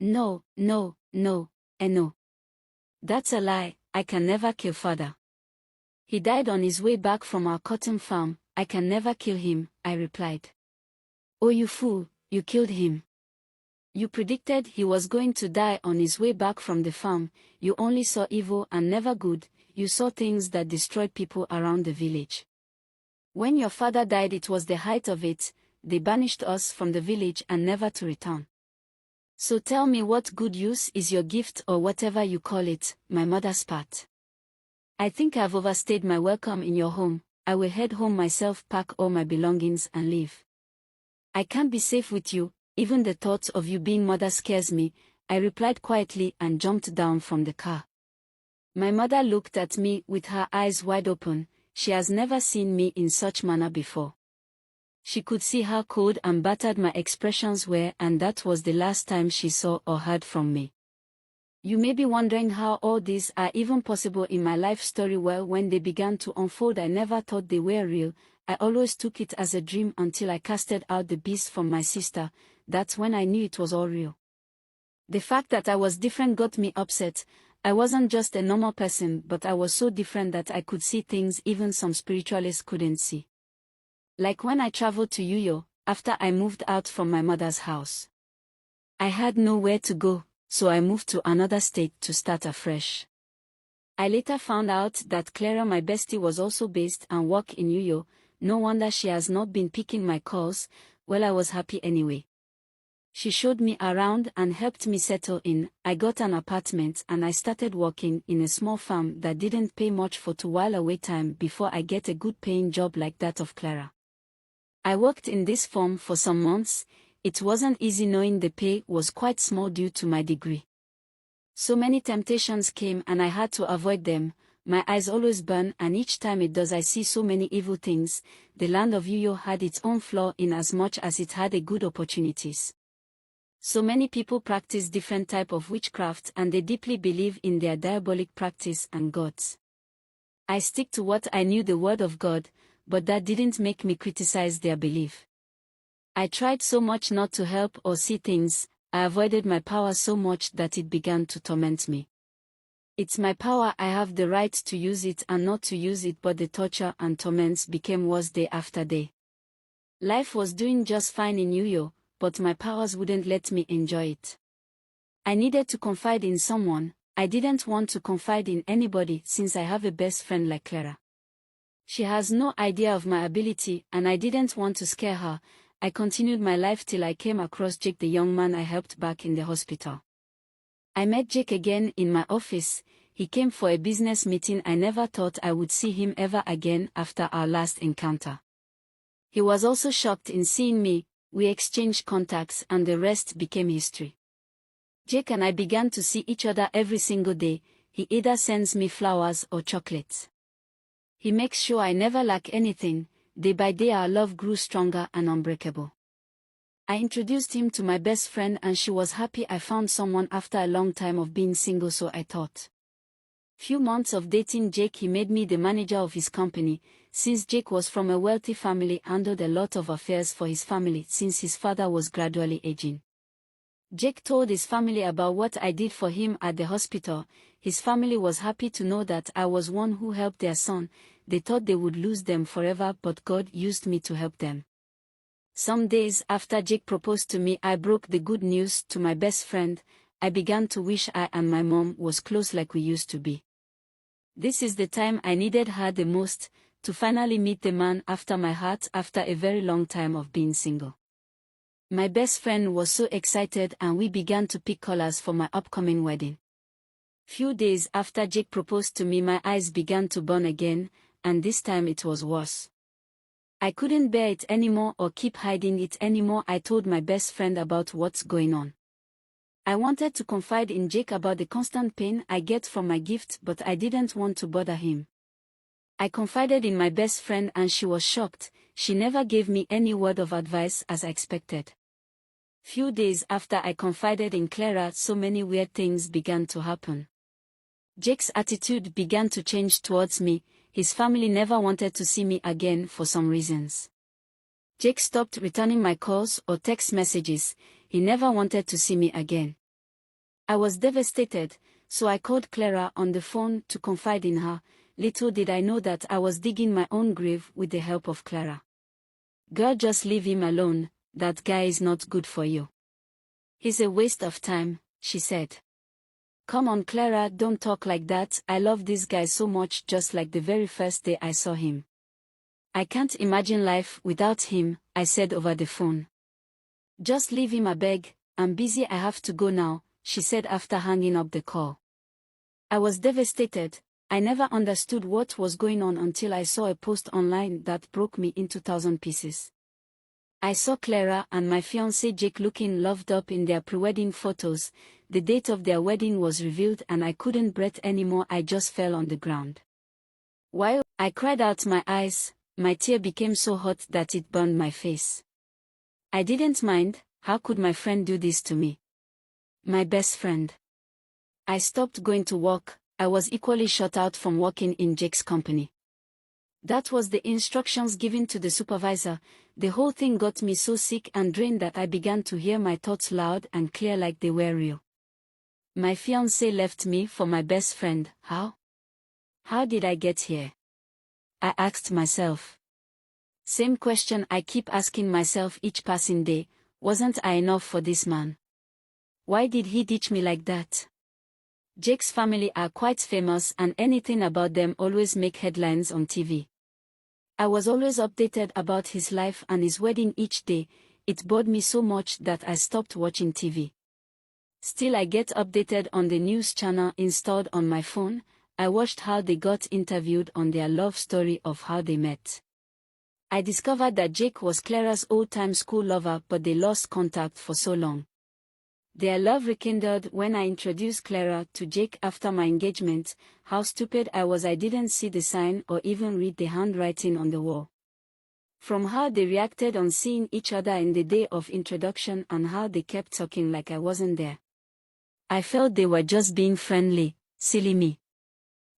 No, no, no, and no. That's a lie, I can never kill father. He died on his way back from our cotton farm, I can never kill him, I replied. Oh you fool, you killed him. You predicted he was going to die on his way back from the farm, you only saw evil and never good, you saw things that destroyed people around the village. When your father died it was the height of it, they banished us from the village and never to return. So tell me what good use is your gift or whatever you call it, my mother spat. I think I've overstayed my welcome in your home, I will head home myself, pack all my belongings and leave. I can't be safe with you, even the thought of you being mother scares me, I replied quietly and jumped down from the car. My mother looked at me with her eyes wide open, she has never seen me in such manner before. She could see how cold and battered my expressions were, and that was the last time she saw or heard from me. You may be wondering how all these are even possible in my life story. Well, when they began to unfold I never thought they were real, I always took it as a dream until I casted out the beast from my sister, that's when I knew it was all real. The fact that I was different got me upset, I wasn't just a normal person but I was so different that I could see things even some spiritualists couldn't see. Like when I traveled to Uyo, after I moved out from my mother's house. I had nowhere to go, so I moved to another state to start afresh. I later found out that Clara, my bestie, was also based and worked in Uyo, no wonder she has not been picking my calls, well I was happy anyway. She showed me around and helped me settle in, I got an apartment and I started working in a small farm that didn't pay much for to while away time before I get a good paying job like that of Clara. I worked in this farm for some months, it wasn't easy knowing the pay was quite small due to my degree. So many temptations came and I had to avoid them, my eyes always burn and each time it does I see so many evil things. The land of Uyo had its own flaw in as much as it had a good opportunities. So many people practice different type of witchcraft and they deeply believe in their diabolic practice and gods. I stick to what I knew, the word of God, but that didn't make me criticize their belief. I tried so much not to help or see things, I avoided my power so much that it began to torment me. It's my power, I have the right to use it and not to use it, but the torture and torments became worse day after day. Life was doing just fine in Uyo, but my powers wouldn't let me enjoy it. I needed to confide in someone, I didn't want to confide in anybody since I have a best friend like Clara. She has no idea of my ability and I didn't want to scare her. I continued my life till I came across Jake, the young man I helped back in the hospital. I met Jake again in my office, he came for a business meeting. I never thought I would see him ever again after our last encounter. He was also shocked in seeing me, we exchanged contacts and the rest became history. Jake and I began to see each other every single day, he either sends me flowers or chocolates. He makes sure I never lack anything. Day by day our love grew stronger and unbreakable. I introduced him to my best friend and she was happy I found someone after a long time of being single, so I thought. Few months of dating Jake, he made me the manager of his company, since Jake was from a wealthy family, handled a lot of affairs for his family since his father was gradually aging. Jake told his family about what I did for him at the hospital. His family was happy to know that I was one who helped their son. They thought they would lose them forever, but God used me to help them. Some days after Jake proposed to me, I broke the good news to my best friend. I began to wish I and my mom was close like we used to be. This is the time I needed her the most, to finally meet the man after my heart after a very long time of being single. My best friend was so excited and we began to pick colors for my upcoming wedding. Few days after Jake proposed to me, my eyes began to burn again, and this time it was worse. I couldn't bear it anymore or keep hiding it anymore. I told my best friend about what's going on. I wanted to confide in Jake about the constant pain I get from my gift, but I didn't want to bother him. I confided in my best friend and she was shocked. She never gave me any word of advice as I expected. Few days after I confided in Clara, so many weird things began to happen. Jake's attitude began to change towards me. His family never wanted to see me again for some reasons. Jake stopped returning my calls or text messages. He never wanted to see me again. I was devastated, so I called Clara on the phone to confide in her. Little did I know that I was digging my own grave with the help of Clara. "Girl, just leave him alone, that guy is not good for you. He's a waste of time," she said. "Come on Clara, don't talk like that, I love this guy so much, just like the very first day I saw him. I can't imagine life without him," I said over the phone. "Just leave him, I beg, I'm busy, I have to go now," she said after hanging up the call. I was devastated. I never understood what was going on until I saw a post online that broke me into 1,000 pieces. I saw Clara and my fiancé Jake looking loved up in their pre-wedding photos. The date of their wedding was revealed and I couldn't breathe anymore, I just fell on the ground. While I cried out my eyes, my tear became so hot that it burned my face. I didn't mind. How could my friend do this to me? My best friend. I stopped going to work. I was equally shut out from working in Jake's company. That was the instructions given to the supervisor. The whole thing got me so sick and drained that I began to hear my thoughts loud and clear like they were real. My fiancé left me for my best friend. How? How did I get here? I asked myself. Same question I keep asking myself each passing day. Wasn't I enough for this man? Why did he ditch me like that? Jake's family are quite famous and anything about them always make headlines on TV. I was always updated about his life and his wedding each day. It bored me so much that I stopped watching TV. Still, I get updated on the news channel installed on my phone. I watched how they got interviewed on their love story of how they met. I discovered that Jake was Clara's old-time school lover, but they lost contact for so long. Their love rekindled when I introduced Clara to Jake after my engagement. How stupid I was, I didn't see the sign or even read the handwriting on the wall. From how they reacted on seeing each other in the day of introduction and how they kept talking like I wasn't there, I felt they were just being friendly. Silly me.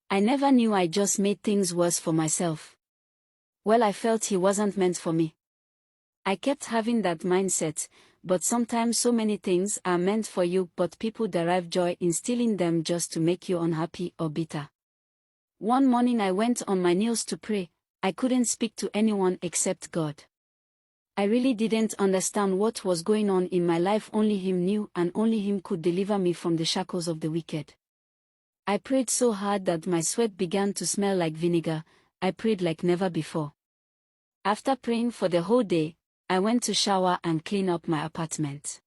I never knew I just made things worse for myself. Well, I felt he wasn't meant for me. I kept having that mindset, but sometimes so many things are meant for you, but people derive joy in stealing them just to make you unhappy or bitter. One morning I went on my knees to pray. I couldn't speak to anyone except God. I really didn't understand what was going on in my life, only Him knew, and only Him could deliver me from the shackles of the wicked. I prayed so hard that my sweat began to smell like vinegar. I prayed like never before. After praying for the whole day, I went to shower and clean up my apartment.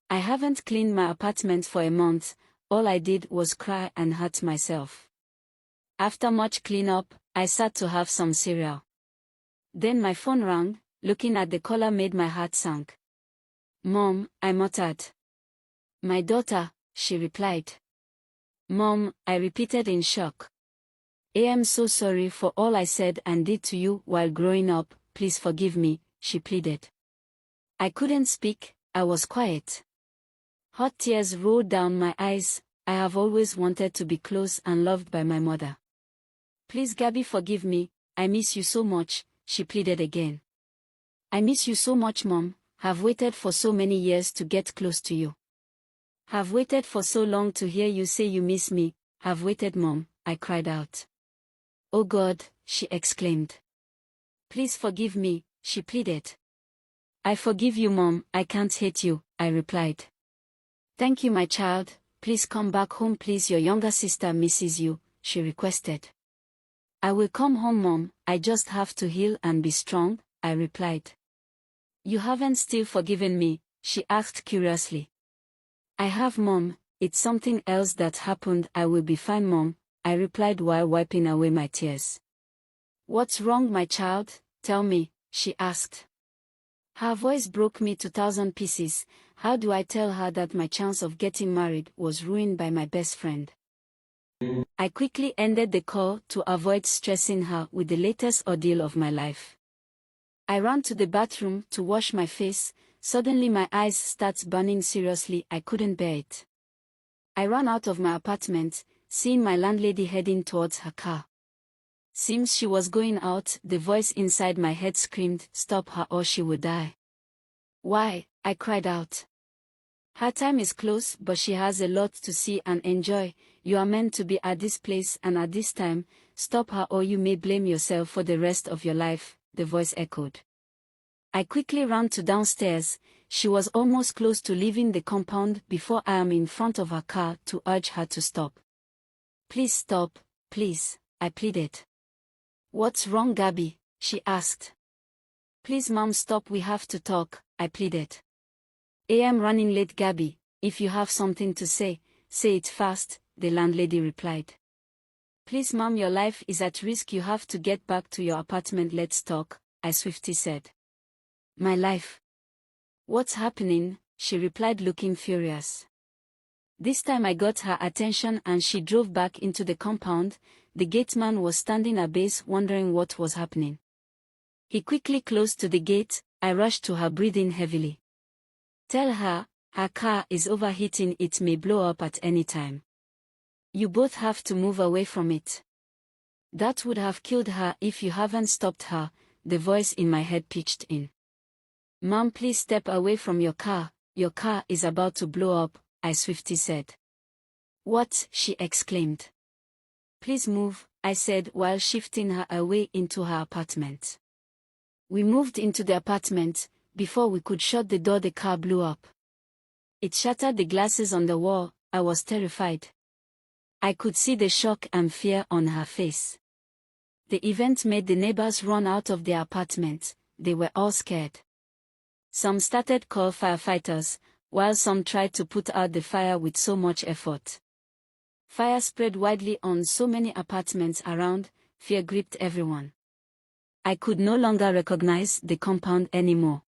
I haven't cleaned my apartment for a month. All I did was cry and hurt myself. After much cleanup, I sat to have some cereal. Then my phone rang. Looking at the caller made my heart sink. "Mom," I muttered. "My daughter," she replied. "Mom," I repeated in shock. "I am so sorry for all I said and did to you while growing up. Please forgive me," she pleaded. I couldn't speak. I was quiet. Hot tears rolled down my eyes. I have always wanted to be close and loved by my mother. "Please, Gabby, forgive me. I miss you so much," she pleaded again. "I miss you so much, Mom. Have waited for so many years to get close to you. Have waited for so long to hear you say you miss me. Have waited, Mom," I cried out. "Oh God," she exclaimed. "Please forgive me," she pleaded. "I forgive you, Mom. I can't hate you," I replied. "Thank you, my child. Please come back home, please. Your younger sister misses you," she requested. "I will come home, Mom. I just have to heal and be strong," I replied. "You haven't still forgiven me?" she asked curiously. "I have, Mom. It's something else that happened. I will be fine, Mom," I replied while wiping away my tears. "What's wrong, my child? Tell me," she asked. Her voice broke me to 1,000 pieces. How do I tell her that my chance of getting married was ruined by my best friend? I quickly ended the call to avoid stressing her with the latest ordeal of my life. I ran to the bathroom to wash my face. Suddenly my eyes started burning seriously. I couldn't bear it. I ran out of my apartment, seeing my landlady heading towards her car. Seems she was going out. The voice inside my head screamed, "Stop her or she will die." "Why?" I cried out. Her time is close, but she has a lot to see and enjoy. You are meant to be at this place and at this time. Stop her or you may blame yourself for the rest of your life, the voice echoed. I quickly ran to downstairs. She was almost close to leaving the compound before I am in front of her car to urge her to stop. Please stop, please, I pleaded. What's wrong, Gabby? She asked. Please mom, stop, we have to talk, I pleaded. I'm running late, Gabby. If you have something to say it fast, the landlady replied. Please mom, your life is at risk, you have to get back to your apartment, let's talk, I swiftly said. My life? What's happening? She replied, looking furious. This time I got her attention and she drove back into the compound. The gateman was standing abase, wondering what was happening. He quickly closed to the gate. I rushed to her, breathing heavily. Tell her car is overheating, it may blow up at any time. You both have to move away from it. That would have killed her if you haven't stopped her, the voice in my head pitched in. Mom, please step away from your car is about to blow up, I swiftly said. What? She exclaimed. Please move, I said while shifting her away into her apartment. We moved into the apartment. Before we could shut the door, the car blew up. It shattered the glasses on the wall. I was terrified. I could see the shock and fear on her face. The event made the neighbors run out of their apartment. They were all scared. Some started call firefighters, while some tried to put out the fire with so much effort. Fire spread widely on so many apartments around. Fear gripped everyone. I could no longer recognize the compound anymore.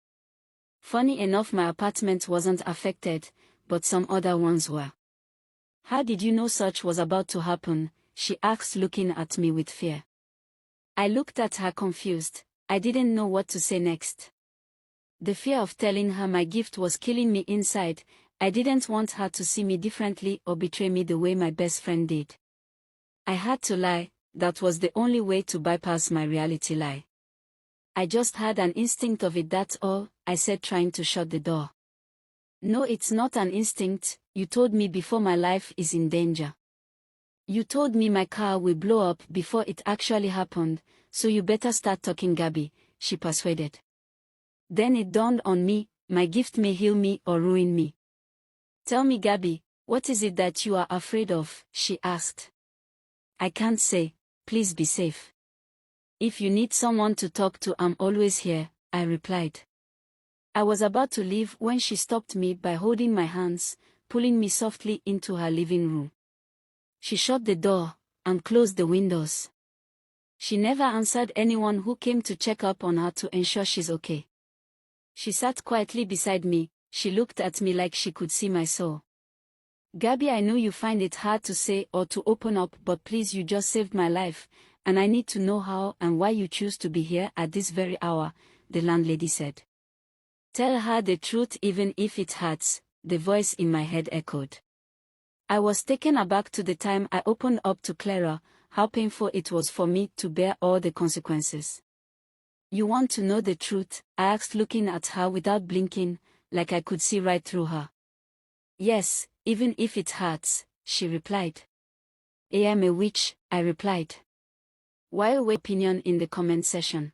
Funny enough, my apartment wasn't affected, but some other ones were. How did you know such was about to happen? She asked, looking at me with fear. I looked at her confused. I didn't know what to say next. The fear of telling her my gift was killing me inside. I didn't want her to see me differently or betray me the way my best friend did. I had to lie. That was the only way to bypass my reality lie. I just had an instinct of it, that's all, I said, trying to shut the door. No, it's not an instinct. You told me before my life is in danger. You told me my car will blow up before it actually happened, so you better start talking, Gabby, she persuaded. Then it dawned on me, my gift may heal me or ruin me. Tell me, Gabby, what is it that you are afraid of? She asked. I can't say. Please be safe. If you need someone to talk to, I'm always here, I replied. I was about to leave when she stopped me by holding my hands, pulling me softly into her living room. She shut the door and closed the windows. She never answered anyone who came to check up on her to ensure she's okay. She sat quietly beside me. She looked at me like she could see my soul. Gabby, I know you find it hard to say or to open up, but please, you just saved my life, and I need to know how and why you choose to be here at this very hour, the landlady said. Tell her the truth even if it hurts, the voice in my head echoed. I was taken aback to the time I opened up to Clara, how painful it was for me to bear all the consequences. You want to know the truth? I asked, looking at her without blinking, like I could see right through her. Yes, even if it hurts, she replied. I am a witch, I replied. While opinion in the comment section.